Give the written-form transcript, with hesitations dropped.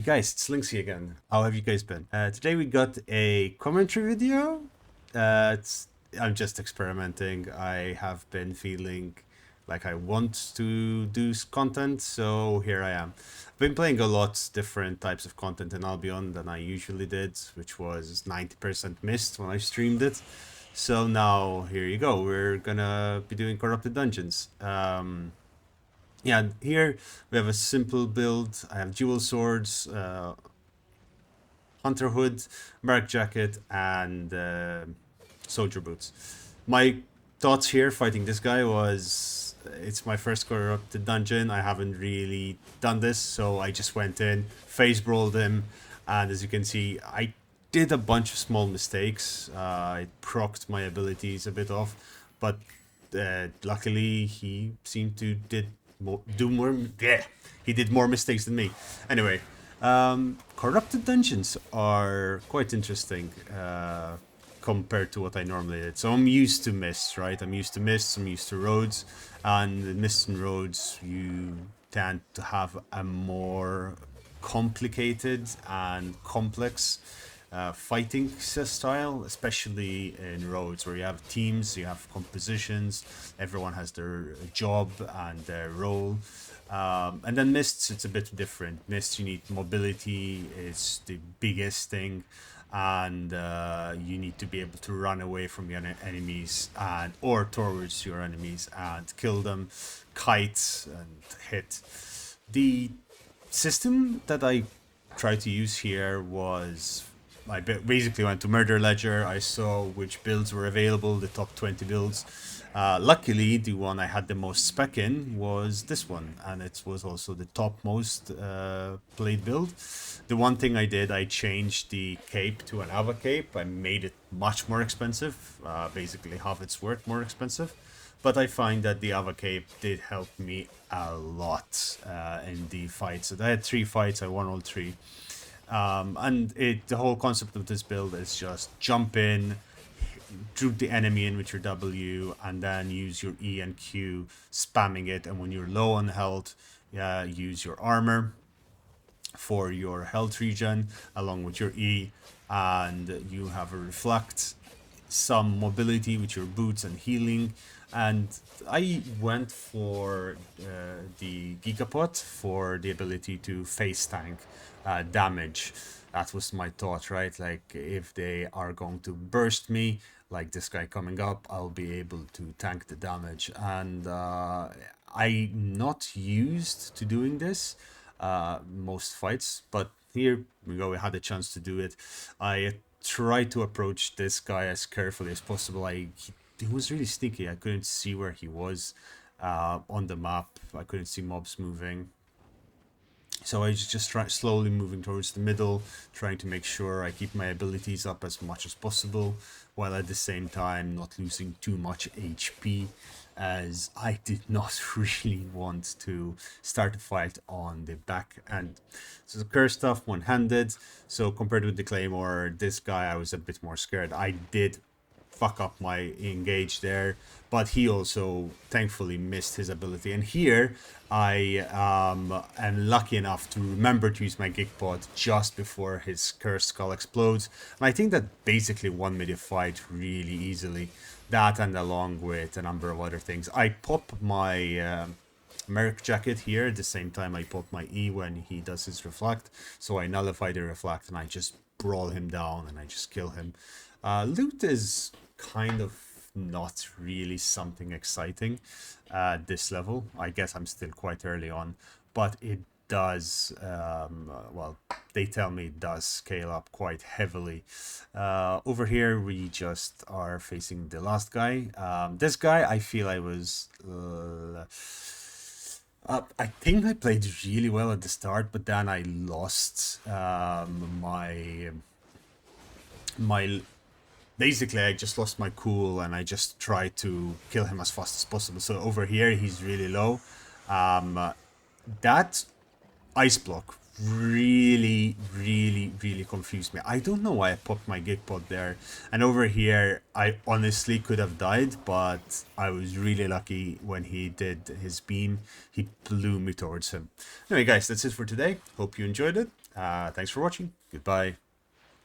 Guys, it's Linksy again. How have you guys been? Today we got a commentary video. I'm just experimenting. I have been feeling like I want to do content, so here I am. I've been playing a lot different types of content in Albion than I usually did, which was 90% missed when I streamed it. So now here you go. We're gonna be doing corrupted dungeons. Yeah, here we have a simple build. I have dual swords, hunter hood, barrack jacket, and soldier boots. My thoughts here fighting this guy was it's my first corrupted dungeon. I haven't really done this, so I just went in, face brawled him, and as you can see, I did a bunch of small mistakes. I procced my abilities a bit off, but luckily he seemed to do more. Yeah, he did more mistakes than me. Anyway, corrupted dungeons are quite interesting compared to what I normally did. So I'm used to mists, right? I'm used to mists, I'm used to roads, and in mists and roads you tend to have a more complicated and complex fighting style, especially in roads where you have teams, you have compositions, everyone has their job and their role. And then mists, it's a bit different. Mists, you need mobility, it's the biggest thing, and you need to be able to run away from your enemies and or towards your enemies and kill them, kite and hit. The system that I tried to use here was I basically went to Murder Ledger. I saw which builds were available, the top 20 builds. Luckily, the one I had the most spec in was this one, and it was also the top most played build. The one thing I did, I changed the cape to an Ava cape. I made it much more expensive, basically half its worth more expensive. But I find that the Ava cape did help me a lot in the fights. So I had 3 fights, I won all 3. And the whole concept of this build is just jump in, droop the enemy in with your W, and then use your E and Q, spamming it. And when you're low on health, use your armor for your health regen along with your E, and you have a reflect, some mobility with your boots and healing. And I went for the Gigapot for the ability to face tank damage. That was my thought, right? Like, if they are going to burst me, like this guy coming up, I'll be able to tank the damage. And I'm not used to doing this most fights, but here we go. We had a chance to do it. I tried to approach this guy as carefully as possible. He was really sneaky. I couldn't see where he was on the map. I couldn't see mobs moving. So I was just slowly moving towards the middle, trying to make sure I keep my abilities up as much as possible, while at the same time not losing too much HP, as I did not really want to start a fight on the back end. So the curse stuff one-handed, so compared with the Claymore, this guy I was a bit more scared. I did fuck up my engage there, but he also thankfully missed his ability. And here I am lucky enough to remember to use my gig pod just before his cursed skull explodes, and I think that basically won me the fight really easily. That, and along with a number of other things, I pop my Merc jacket here at the same time I pop my E when he does his reflect, so I nullify the reflect and I just brawl him down and I just kill him. Loot is kind of not really something exciting at this level. I guess I'm still quite early on, but it does, well, they tell me it does scale up quite heavily. Over here, we just are facing the last guy. This guy, I feel I was... I think I played really well at the start, but then I lost my basically I just lost my cool and I just tried to kill him as fast as possible. So over here he's really low. That ice block really confused me. I don't know why I popped my gig pod there. And over here I honestly could have died, but I was really lucky when he did his beam. He blew me towards him. Anyway guys, that's it for today. Hope you enjoyed it. Thanks for watching. Goodbye.